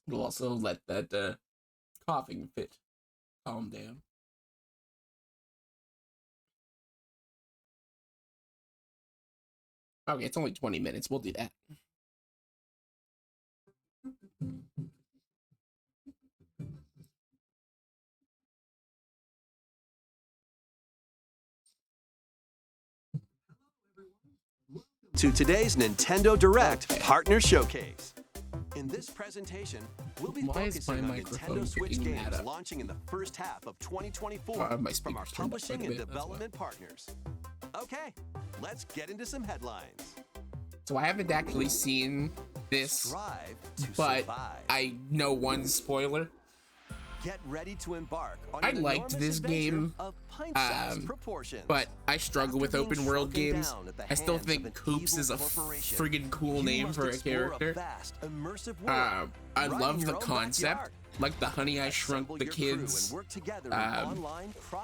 It'll also let that coughing fit calm down. Okay, it's only 20 minutes. We'll do that. To today's Nintendo Direct Partner Showcase. In this presentation, we'll be focusing on Nintendo Switch games launching in the first half of 2024 from our publishing and development partners. Okay, let's get into some headlines. So I haven't actually seen this, but I know one spoiler. Get ready to embark on I liked this game, but I struggle with open world games. I still think Koops is a friggin' cool name for a character. I love the concept, like the Honey I Shrunk the Kids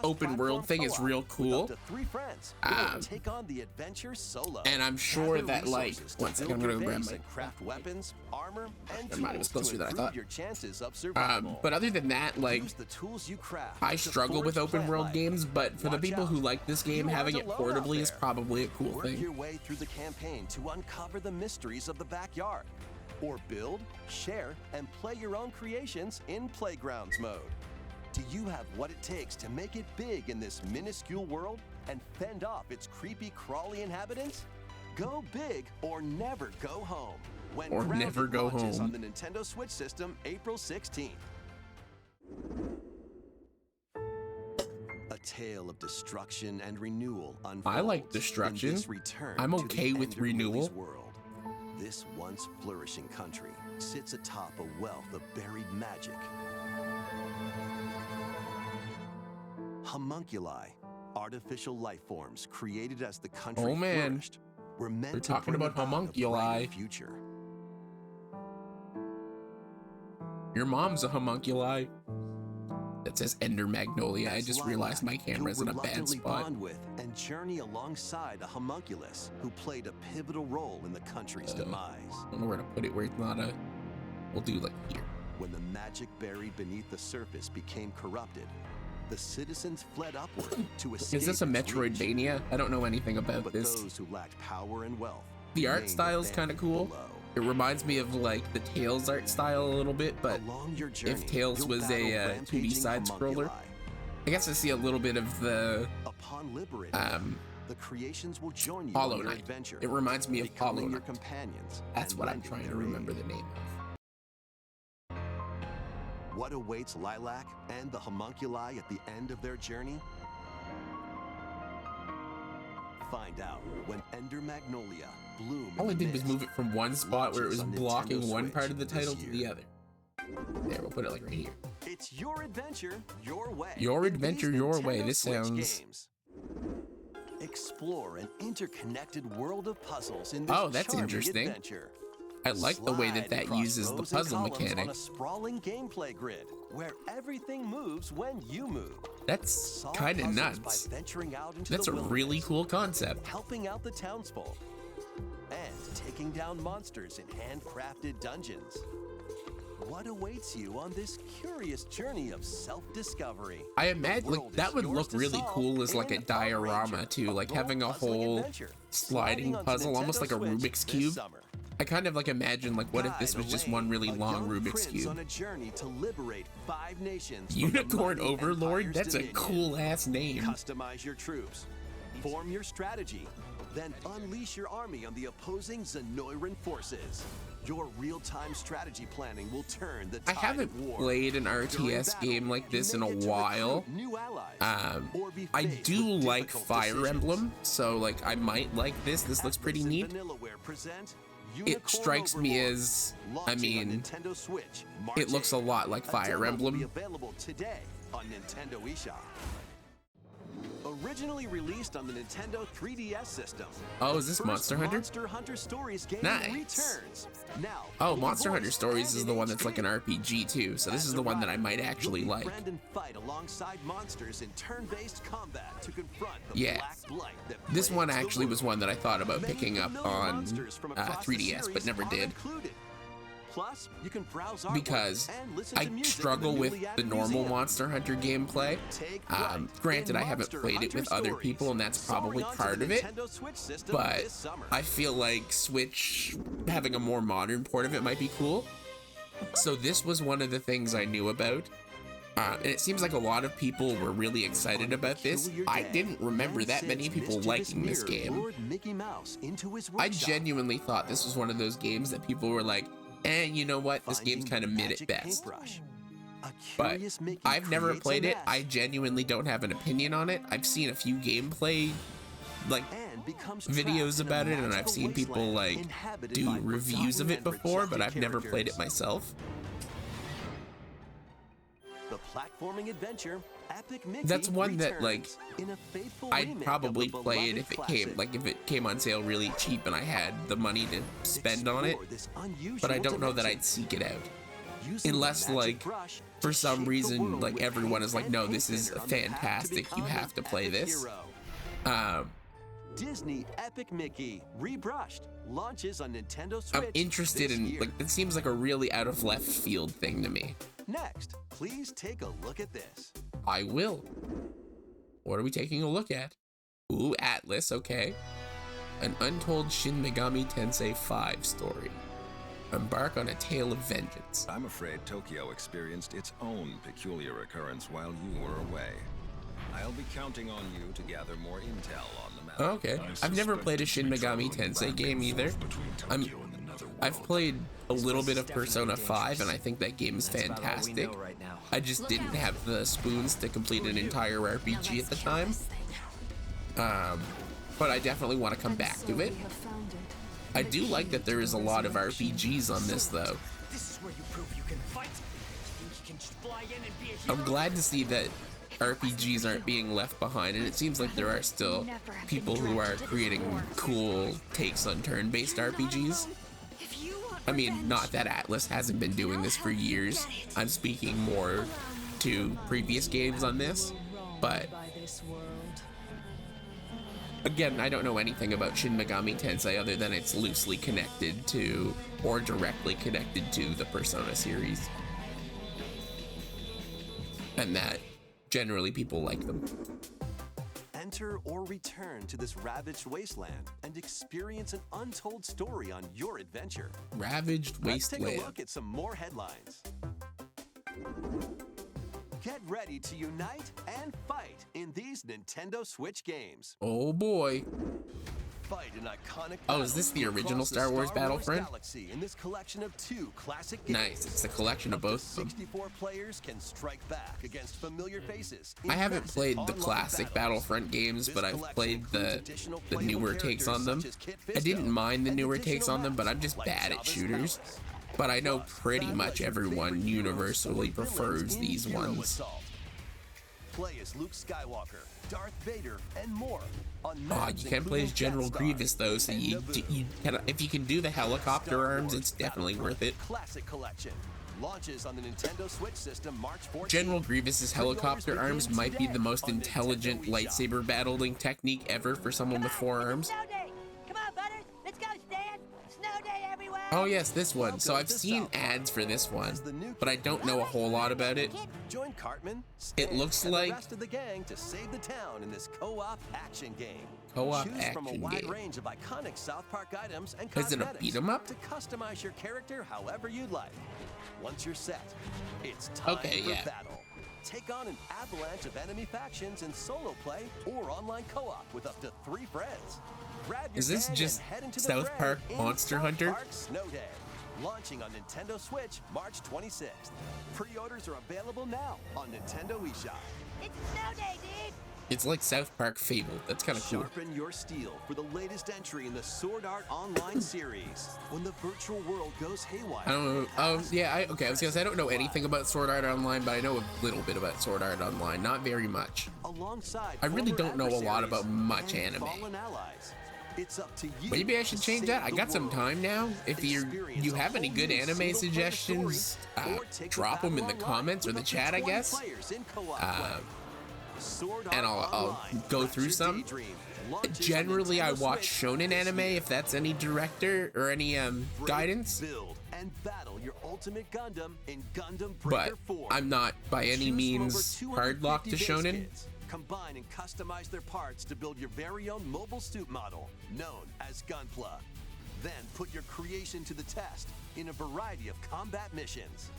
open world thing is real cool. And I'm sure that, like, one second, I'm gonna go grab my never mind, it was closer than I thought. But other than that, like, I struggle with open world games, but for the people who like this game, having it portably is probably a cool thing. Work your way through the campaign to uncover the mysteries of the backyard, or build, share, and play your own creations in Playgrounds mode. Do you have what it takes to make it big in this minuscule world and fend off its creepy, crawly inhabitants? Go big or never go home. Or never go home. On the Nintendo Switch system, April 16th. A tale of destruction and renewal unfolds. I like destruction. I'm okay with renewal. This once flourishing country sits atop a wealth of buried magic. Homunculi, artificial life forms created as the country flourished, were meant to talking about homunculi. Future. Your mom's a homunculi. That says Ender Magnolia. I just realized my camera's in a bad spot. Bond with and journey alongside a homunculus who played a pivotal role in the country's demise. I don't know where to put it where it's not a... We'll do like here. When the magic buried beneath the surface became corrupted, the citizens fled upward to escape. Is this a Metroidvania? I don't know anything about this. Those who lacked power and wealth, the art style is kind of cool. It reminds me of like the Tales art style a little bit, but if Tales was a 2D side scroller, I guess I see a little bit of the the creations will join you Hollow on your Knight. adventure, It reminds me of Hollow becoming Knight. your companions. That's what I'm trying to remember the name of. What awaits Lilac and the homunculi at the end of their journey? Find out when Ender Magnolia bloom. All I did was move it from one spot where it was blocking one part of the title to the other. There, we'll put it like right here. It's your adventure, your way. Your adventure, your way. This sounds... Explore an interconnected world of puzzles in this that's interesting. Adventure. I like the way that that uses the puzzle mechanic. On a sprawling gameplay grid where everything moves when you move. That's kind of nuts. That's a really cool concept. Helping out the townsfolk and taking down monsters in handcrafted dungeons. What awaits you on this curious journey of self-discovery? I imagine like that would look really cool as like a diorama too, like having a whole sliding puzzle, almost like a Rubik's Cube. I kind of like imagine like what if this was just one really long Rubik's Cube. On a journey to liberate 5 nations. Unicorn Overlord? That's a cool ass name. Customize your troops, form your strategy, then unleash your army on the opposing Zenoiran forces. Your real-time strategy planning will turn the tide I haven't of war. played an RTS game like this in a while. I do like Fire Emblem, so like I might like this. This looks pretty neat. It strikes me as, I mean, it looks a lot like Fire Emblem. Available today on Nintendo eShop. Originally released on the Nintendo 3DS system. Oh, is this Monster Hunter? Monster Hunter Stories game returns. Now, oh, Monster Hunter Stories is the one that's like an RPG too, so this is the one that I might actually like. Fight alongside monsters in turn-based combat to confront the yeah, black blight that this one actually was one that I thought about picking up on 3DS, but never did. Plus, you can browse artwork because and listen I to music in struggle with newly added the normal museum. Monster Hunter gameplay. Take flight Granted, in I haven't Monster played it with Hunter other Stories, people, and that's probably soaring onto part the of it. Nintendo Switch system But this summer. I feel like Switch having a more modern port of it might be cool. So this was one of the things I knew about. And it seems like a lot of people were really excited about this. I didn't remember that many people liking this game. I genuinely thought this was one of those games that people were like, you know what, this game's kind of mid at best. But I've never played it. I genuinely don't have an opinion on it. I've seen a few gameplay like videos about it, and I've seen people like do reviews of it before, but I've never played it myself. The platforming adventure, Epic Mickey That's one that like in a faithful I'd remake probably of a play it beloved if it classic. came on sale really cheap and I had the money to spend on it. Explore this unusual But I don't know that dimension I'd seek it out. using the Unless magic like brush for to some shape the reason world like with everyone paint is like, and no, this is paintbender on the path to fantastic, you become have an to play epic this. hero. Disney Epic Mickey Rebrushed launches on Nintendo Switch. I'm interested this in year. like it seems like a really out of left field thing to me. Next, please take a look at this. I will. What are we taking a look at? Ooh, Atlas, okay. An untold Shin Megami Tensei 5 story. Embark on a tale of vengeance. I'm afraid Tokyo experienced its own peculiar occurrence while you were away. I'll be counting on you to gather more intel on the matter. Okay. I've never played a Shin Megami Tensei game either. I've played a little bit of Persona 5, and I think that game is fantastic. I just didn't have the spoons to complete an entire RPG at the time. But I definitely want to come back to it. I do like that there is a lot of RPGs on this, though. I'm glad to see that RPGs aren't being left behind, and it seems like there are still people who are creating cool takes on turn-based RPGs. I mean, not that Atlas hasn't been doing this for years. I'm speaking more to previous games on this, but again, I don't know anything about Shin Megami Tensei other than it's loosely connected to or directly connected to the Persona series, and that generally people like them. Enter or return to this ravaged wasteland and experience an untold story on your adventure. Ravaged Let's take a Wasteland. look at some more headlines. Get ready to unite and fight in these Nintendo Switch games. Oh boy. Fight an iconic Oh, is this the battle original across the Star Wars Battlefront? Galaxy in this collection of 2 classic games. Nice, it's a collection of both of them. 64 players can strike back against familiar faces. I haven't Massive played the online classic battles. Battlefront games, but This I've collection played includes additional the playable newer takes on them. characters such as Kit I didn't Fisto mind the and newer additional takes on them, but I'm maps just like bad at Jabba's shooters. Palace. But I know Plus, pretty battle much as your everyone favorite heroes universally or villains prefers in these Hero ones. Assault. Play as Luke Skywalker, Darth Vader, and more. On Oh, maps you can't play as including General Death Star Grievous though, so and you Naboo. if you can do the helicopter Star arms, Wars it's definitely worth Battlefront it. Classic Collection launches on the Nintendo Switch system March 14th. General Grievous's helicopter arms might be the most on Nintendo intelligent eShop. lightsaber battling technique ever for someone with 4 arms. Snow day! Come on, Butters! Let's go, Stan! Snow day everywhere! Oh yes, this one. So I've Welcome to seen South Park. ads for this one, As the new but I don't know a whole lot about it. Join Cartman, It Stan, looks and like- the rest of the gang to save the town in this co-op action game. Co-op Choose from a action wide game. range of iconic South Park items and Is it a cosmetics beat 'em up? to customize your character however you'd like. Once you're set, it's time Okay, for yeah. battle. Take on an avalanche of enemy factions in solo play or online co-op with up to 3 friends. Grab your Is this gang just and head into the South fray Park in Monster South Hunter? Park Snow Day, launching on Nintendo Switch March 26th. Pre-orders are available now on Nintendo eShop. It's snow day, dude! It's like South Park Fable. That's kind of cool. Sharpen your steel for the latest entry in the Sword Art Online series. When the virtual world goes haywire. I don't know. Yeah. Okay. I was gonna say I don't know anything about Sword Art Online, but I know a little bit about Sword Art Online. Not very much. Alongside I really former don't know a lot adversaries about much and anime. fallen allies. It's up to you. Maybe I should to change save that. I the got some world. time now. If you Experience a have any whole good new anime single-player suggestions, story, or take the drop them in the battle online comments or with the up to chat, I 20 guess. players in co-op play. Sword and Art I'll Online, go Crash through Your some. Daydream launches on Generally, I Nintendo watch Switch shonen this anime year. if that's any director or any Break, guidance. build, and battle your ultimate Gundam in Gundam but Breaker 4. I'm not by any Choose from means over hard locked to 250 base shonen. kits. Combine and customize their parts to build your very own mobile suit model, known as Gunpla. Then put your creation to the test in a variety of combat missions.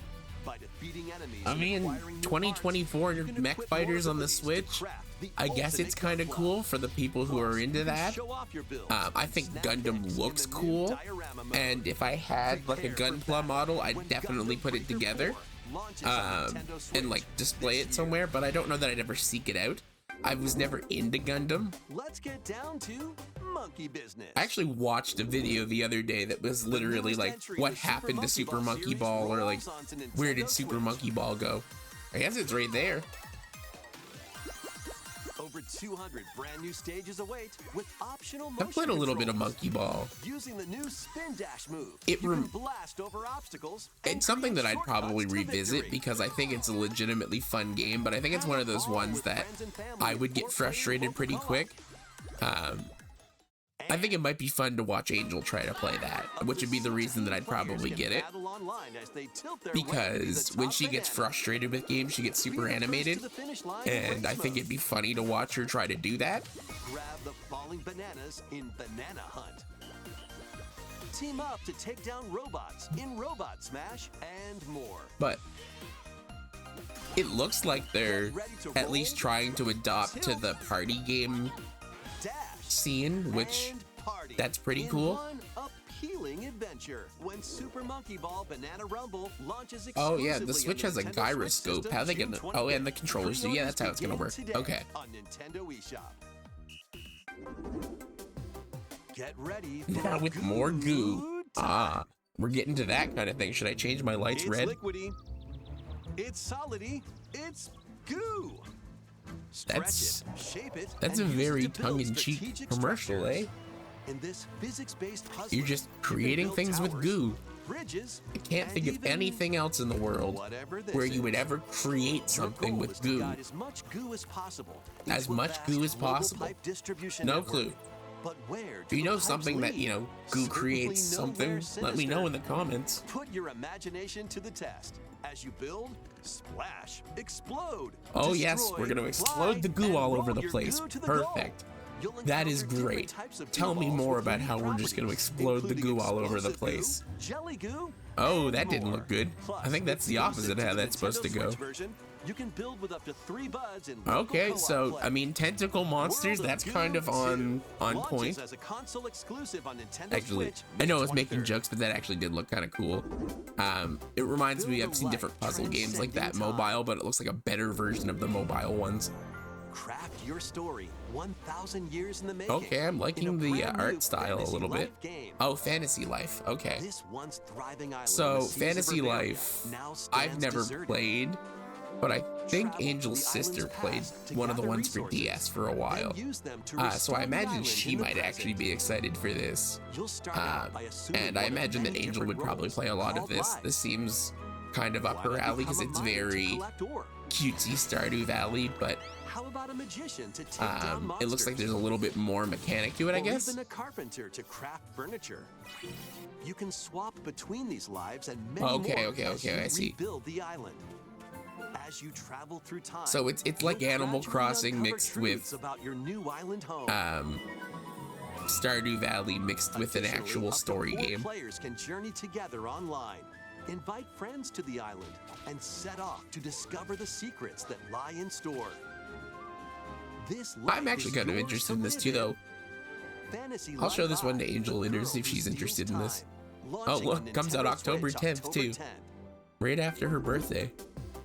By defeating enemies I and mean, acquiring new 2024 parts, you can mech equip fighters more on the abilities to Switch. craft the I guess ultimate it's kind of Gunpla. cool for the people who are Plus, into you can that. show off your builds I and think snap Gundam pics in looks the new cool, diorama mode. and if I had like a Prepare for Gunpla battle model, I'd when definitely Gundam put it Breaker together 4 launches on Nintendo Switch and like display this it somewhere, year. but I don't know that I'd ever seek it out. I was never into Gundam. Let's get down to monkey business. I actually watched a video the other day that was literally like, what happened to Super Monkey Ball, or like, where did Super Monkey Ball go? I guess it's right there. Over 200 brand new stages await with optional I've played a motion little bit of controls. Monkey Ball. Using the new spin dash move, It you rem- can blast over obstacles. and It's something create that I'd probably shortcuts to revisit victory. because I think it's a legitimately fun game, but I think it's one of those ones that I would get frustrated pretty quick. I think it might be fun to watch Angel try to play that, which would be the reason that I'd probably get it. Because when she gets frustrated with games, she gets super animated, and I think it'd be funny to watch her try to do that. Grab the falling bananas in Banana Hunt. Team up to take down robots in Robot Smash and more. But it looks like they're at least trying to adopt to the party game Dash scene, which and party that's pretty in cool. One appealing adventure when Super Monkey Ball Banana Rumble launches Oh yeah, the exclusively Switch on has a Nintendo Switch gyroscope. system How are they June gonna? 25th. Oh, and the controllers do. Yeah, that's how it's gonna work. Pre-orders begin Okay. today on Nintendo eShop. Get ready for Now with more goo. time. We're getting to that kind of thing. Should I change my lights It's red? liquidy. It's solidy. It's goo. Stretch That's- it, shape it, That's a and use it very to build tongue-in-cheek strategic commercial, structures. eh? In this physics-based puzzle, You're just you can creating build things with towers, goo. bridges, I can't and think of even anything else in the world whatever this where you is. would ever create Your something goal with is to goo. guide as much goo as possible As into a much vast goo as global possible. pipe distribution No network. clue. But where If do you the know pipes something that, lead? goo Certainly creates something, nowhere let me know in the sinister. comments. Put your imagination to the test. As you build, splash, explode. Oh yes, destroy, we're gonna fly, explode the goo and all roll over the your place. goo to the goal. Perfect. You'll That is encounter different great. types of Tell goo me balls more with about unique how we're just gonna properties, explode the including goo all over the explosive place. Goo, jelly goo, Oh, and that didn't more. look good. Plus, I think that's the exclusive opposite of how to the that's supposed to Nintendo go. Switch version, you can build with up to 3 buds in local Okay, co-op so play. I mean, tentacle monsters. World of That's Goo kind of on 2 on launches point. as a console exclusive on Nintendo Actually, Switch I know I May was making 23rd. jokes, but that actually did look kind of cool. It reminds me, I've seen different puzzle games like that mobile, but it looks like a better version of the mobile ones. Craft your story 1,000 years in the making. Okay, I'm in liking a the brand new art style a Fantasy little bit. Life game. Oh, Fantasy Life. Okay. This once thriving island So in the seas of Fantasy Bavaria Life, now I've stands never deserted. played, but I think Travel Angel's to the island's sister played past to one of the gather ones for resources, DS for a then while. use them to So I restore the imagine island she in the might actually present. be excited for this. You'll start out by assuming And I one of imagine that many Angel would different probably roles play a lot of called this. lives. This seems kind of up Why her not alley because become a it's miner to very collect ore? cutesy Stardew Valley, but How about a magician to take down monsters? it looks like there's a little bit more mechanic to it, I Or guess. even a carpenter to craft furniture. You can swap between these lives and many Okay, more okay, as okay, you I see. rebuild the island. As you travel through time, So it's like you'll Animal gradually Crossing uncover mixed truths with about your new island home. Stardew Valley mixed with an Officially, actual up to story 4 game. Players can journey together online, invite friends to the island, and set off to discover the secrets that lie in store. This I'm life actually is kind of yours interested to in this live too, in. though. Fantasy I'll show Life this one to Live, Angel the later, girl see if who she's steals interested in this. time. Oh, Launching look, on comes out Nintendo October Switch, 10th, October too. 10th. Right after her birthday.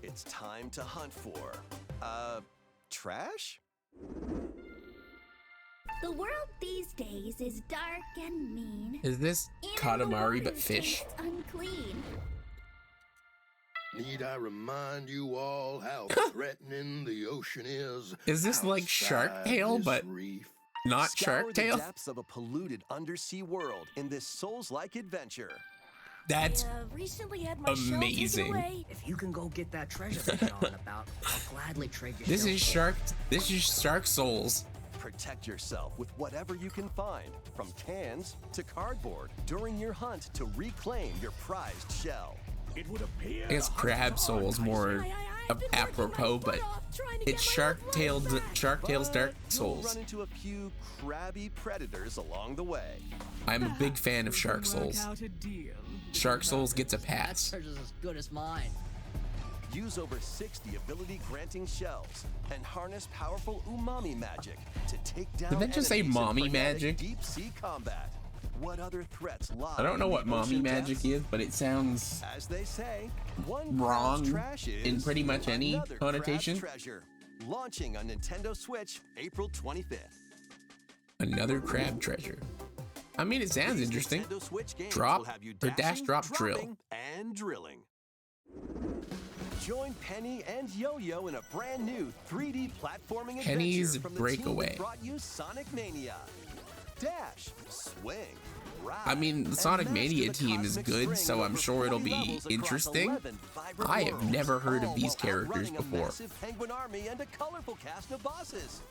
It's time to hunt for, trash? The world these days is dark and mean. Is this Even Katamari the but waters fish? taste unclean. Need I remind you all how threatening the ocean is? Is this like Shark outside Tale, this but reef? not Scour Shark the Tale? depths of a polluted undersea world in this Souls-like adventure. That's Recently had my amazing. shell taken away. If you can go get that treasure that you're on about, I'll gladly trade you. this is Shark Souls. Protect yourself with whatever you can find, from cans to cardboard, during your hunt to reclaim your prized shell. I guess crab soul's more apropos, but it's Shark Tale's Dark Souls. You'll run into a few crabby predators along the way. I'm a big fan of Shark Souls. Shark Souls gets a pass. That as good as mine. Use over 60 ability-granting shells and harness powerful umami magic to take down Did that just say enemies in mommy frenetic magic? deep sea combat. What other threats lie I don't know in what the mommy ocean magic depths? is, but it sounds As they say, one wrong crab's trash is in pretty much any another connotation. crab's treasure. Launching on Nintendo Switch, April 25th. Another crab treasure. I mean, it sounds These interesting. Nintendo Switch games Drop will have you or dash dashing, drop drill. dropping, and drilling. Join Penny and Yo-Yo in a brand new 3D platforming Penny's adventure from the Breakaway. team that brought you Sonic Mania. Dash, swing, ride, I mean, the and Sonic master Mania the team is cosmic good, string so of I'm over sure it'll 40 be levels across interesting. 11 vibrant I have worlds, never heard of all these while characters outrunning a before. massive penguin army and a colorful cast of bosses.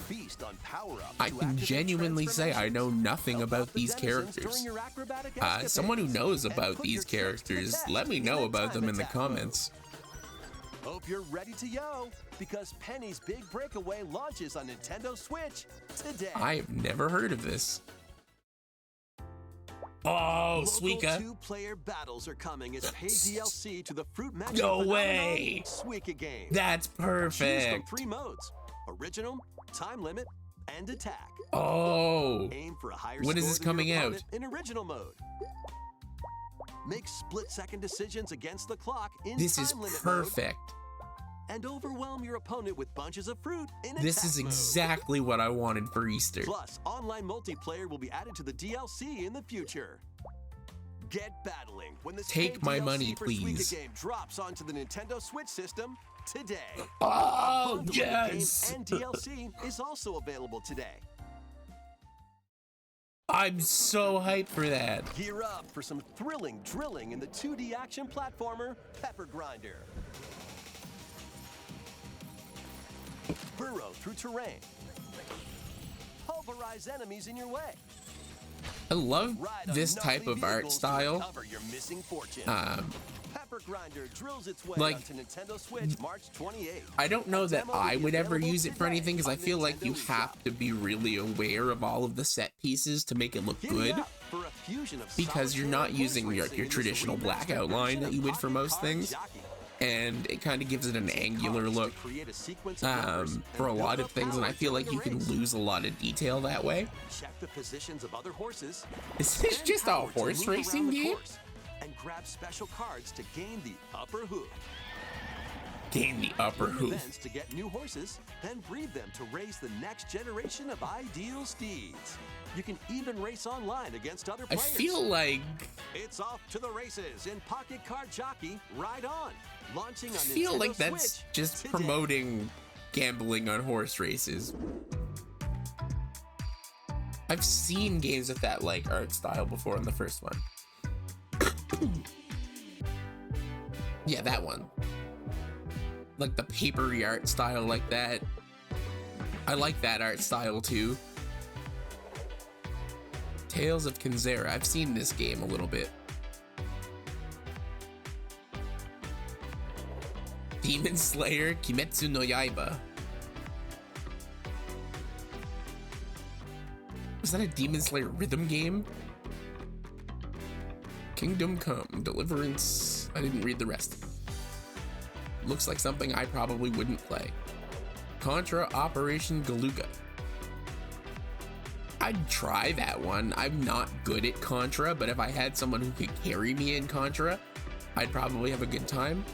Feast on power-ups I to can activate genuinely say I know nothing Help about out the these denizens characters. during your acrobatic Someone who escapades, knows and about put these your tricks to the characters, test let me in know a about them time in the attack mode. comments. Hope you're ready to yo, because Penny's Big Breakaway launches on Nintendo Switch today. I have never heard of this. Oh, Local Suika. two-player battles are coming as paid DLC to the Fruit Magic No phenomenon, way. Suika game. That's Choose from perfect. 3 modes: original, time limit, and attack. Oh, Aim for a higher when is score this than your coming out? opponent in original mode. Make split-second decisions against the clock in this time is limit perfect. mode, and overwhelm your opponent with bunches of fruit in This attack is mode. exactly what I wanted for Easter. Plus, online multiplayer will be added to the DLC in the future. Get battling when this Take paid my DLC money, for please. Suika game drops onto the Nintendo Switch system today. Oh, Bundle with the yes. game and DLC is also available today. I'm so hyped for that. Gear up for some thrilling drilling in the 2D action platformer Pepper Grinder. Burrow through terrain. Pulverize enemies in your way. I love Ride on this gnarly type of art vehicles to style. recover your missing fortune. Pepper Grinder drills its way like, onto Nintendo Switch March 28th. I don't know A that demo will I be would ever available use it for today anything because I on feel like you Nintendo have eShop. to be really aware of all of the set pieces to make it look Giddy good. up for a fusion of Because you're solitaire not and using horse your racing in this traditional remastered black outline version that of you would for Pocket most Card things. Jockey. And it kind of gives it an angular Cards to look create a sequence of numbers for a and lot build of up things, and I power feel like during you the can race. lose a lot of detail that way. Check the positions of other horses. Is this spend just a power to horse move around racing the game? course, and grab special cards to gain the upper hoof. Gain the upper Win hoof. events to get new horses, then breed them to raise the next generation of ideal steeds. You can even race online against other I players. feel like It's off to the races in Pocket Card Jockey. Ride on. Launching on I feel Nintendo like that's Switch just today. promoting gambling on horse races. I've seen games with that like art style before in the first one. Yeah, that one. Like the papery art style like that. I like that art style too. Tales of Kinzera. I've seen this game a little bit. Demon Slayer Kimetsu no Yaiba. Was that a Demon Slayer rhythm game? Kingdom Come, Deliverance. I didn't read the rest. Looks like something I probably wouldn't play. Contra Operation Galuga. I'd try that one. I'm not good at Contra, but if I had someone who could carry me in Contra, I'd probably have a good time.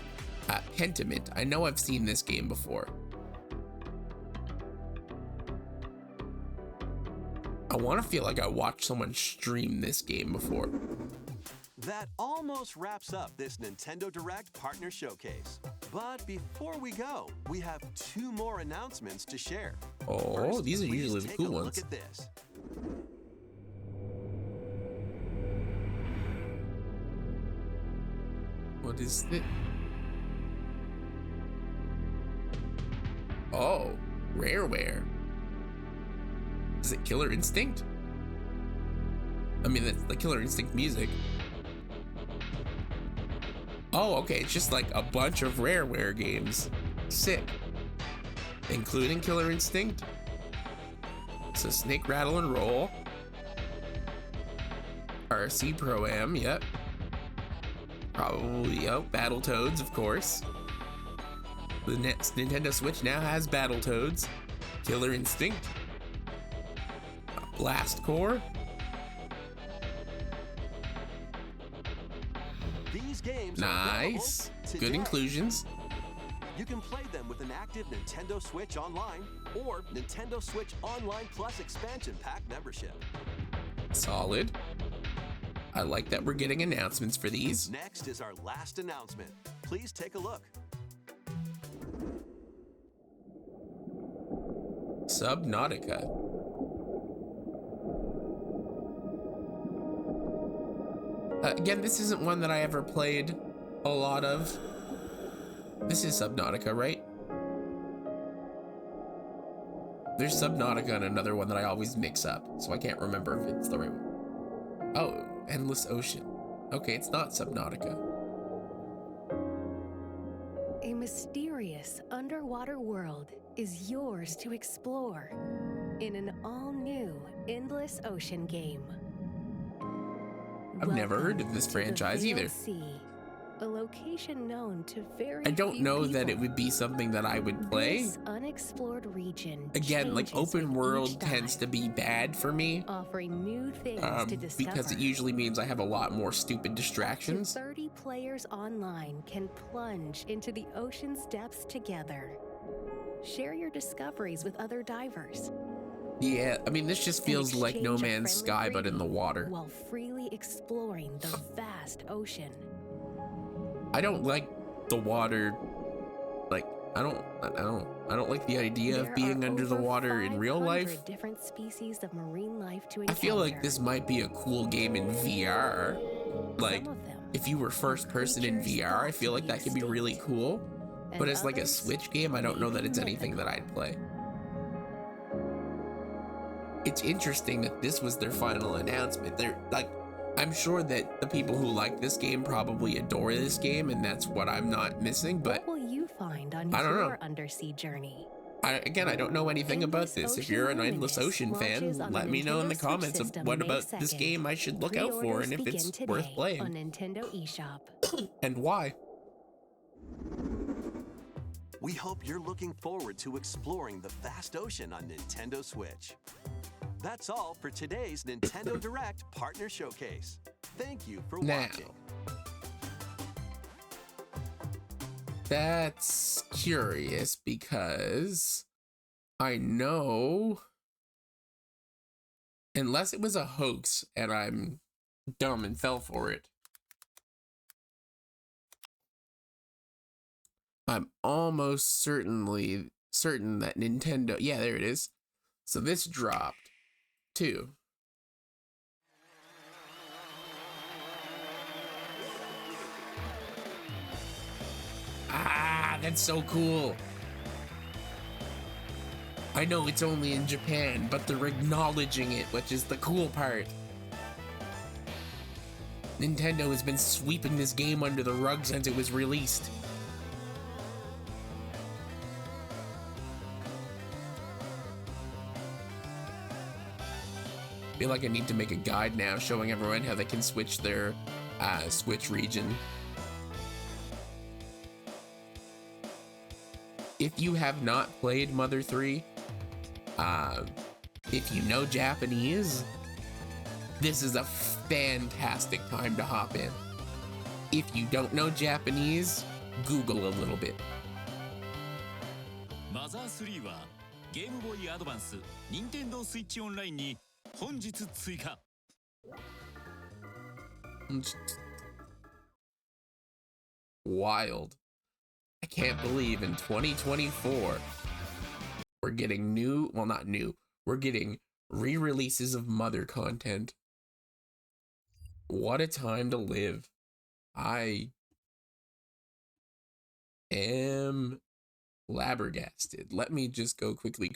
Pentiment. I know I've seen this game before. I want to feel like I watched someone stream this game before. That almost wraps up this Nintendo Direct Partner Showcase. But before we go, we have 2 more announcements to share. Oh, First, these are please usually the take cool a ones. Look at this. What is it? Oh, Rareware. Is it Killer Instinct? I mean, that's the Killer Instinct music. Oh, okay, it's just like a bunch of Rareware games. Sick. Including Killer Instinct. So Snake, Rattle, and Roll. RC Pro-Am, yep. Probably, yep. Battletoads, of course. The next Nintendo Switch now has Battletoads. Killer Instinct. Blast Core. These games Nice. are Good inclusions. You can play them with an active Nintendo Switch Online or Nintendo Switch Online Plus Expansion Pack membership. Solid. I like that we're getting announcements for these. Next is our last announcement. Please take a look. Subnautica. Again, this isn't one that I ever played a lot of. This is Subnautica, right? There's Subnautica and another one that I always mix up, so I can't remember if it's the right one. Oh, Endless Ocean. Okay, it's not Subnautica. A mysterious underwater world is yours to explore in an all-new Endless Ocean game. I've never heard of this Welcome to the franchise either. Sea, a location known to very I don't few know that it people. would be something that I would play. This unexplored region Again, like changes open with world each tends to dive, be bad for me. offering new things to discover. Because it usually means I have a lot more stupid Up to distractions. 30 players online can plunge into the ocean's depths together. Share your discoveries with other divers. Yeah, I mean, this just feels and like No exchange a Man's friendly Sky, but in the freebie water. while freely exploring the vast ocean. I don't like the water. Like, I don't like the idea of There being are under the over water in real 500 life. different species of marine life to I encounter. feel like this might be a cool game in VR. Like, Some of them if you were first person in creatures VR, I thought feel to like be that could be really extinct, cool. But and as like a others Switch game, I don't know that it's anything that I'd play. It's interesting that this was their final announcement. They're like, I'm sure that the people who like this game probably adore this game, and that's what I'm not missing. But What will you find on I don't know. your undersea journey? I don't know anything about Endless this. If Ocean you're an Endless Luminous Ocean fan, launches on the let me know in the Nintendo Switch comments of system what May about this 2nd. game I should look out for Pre-orders and if begin it's worth today playing. on Nintendo eShop. And why. We hope you're looking forward to exploring the vast ocean on Nintendo Switch. That's all for today's Nintendo Direct Partner Showcase. Thank you for Now, watching. that's curious because I know, unless it was a hoax and I'm dumb and fell for it, I'm almost certain that Nintendo, yeah, there it is. So this dropped too. Ah, that's so cool. I know it's only in Japan, but they're acknowledging it, which is the cool part. Nintendo has been sweeping this game under the rug since it was released. I feel like I need to make a guide now showing everyone how they can switch their Switch region. If you have not played Mother 3, if you know Japanese, this is a fantastic time to hop in. If you don't know Japanese, Google a little bit. マザー3はゲームボーイアドバンス、任天堂スイッチオンラインに本日追加。Wild. I can't believe in 2024 we're getting new, well, not new, we're getting re-releases of Mother content. What a time to live. I am flabbergasted. Let me just go quickly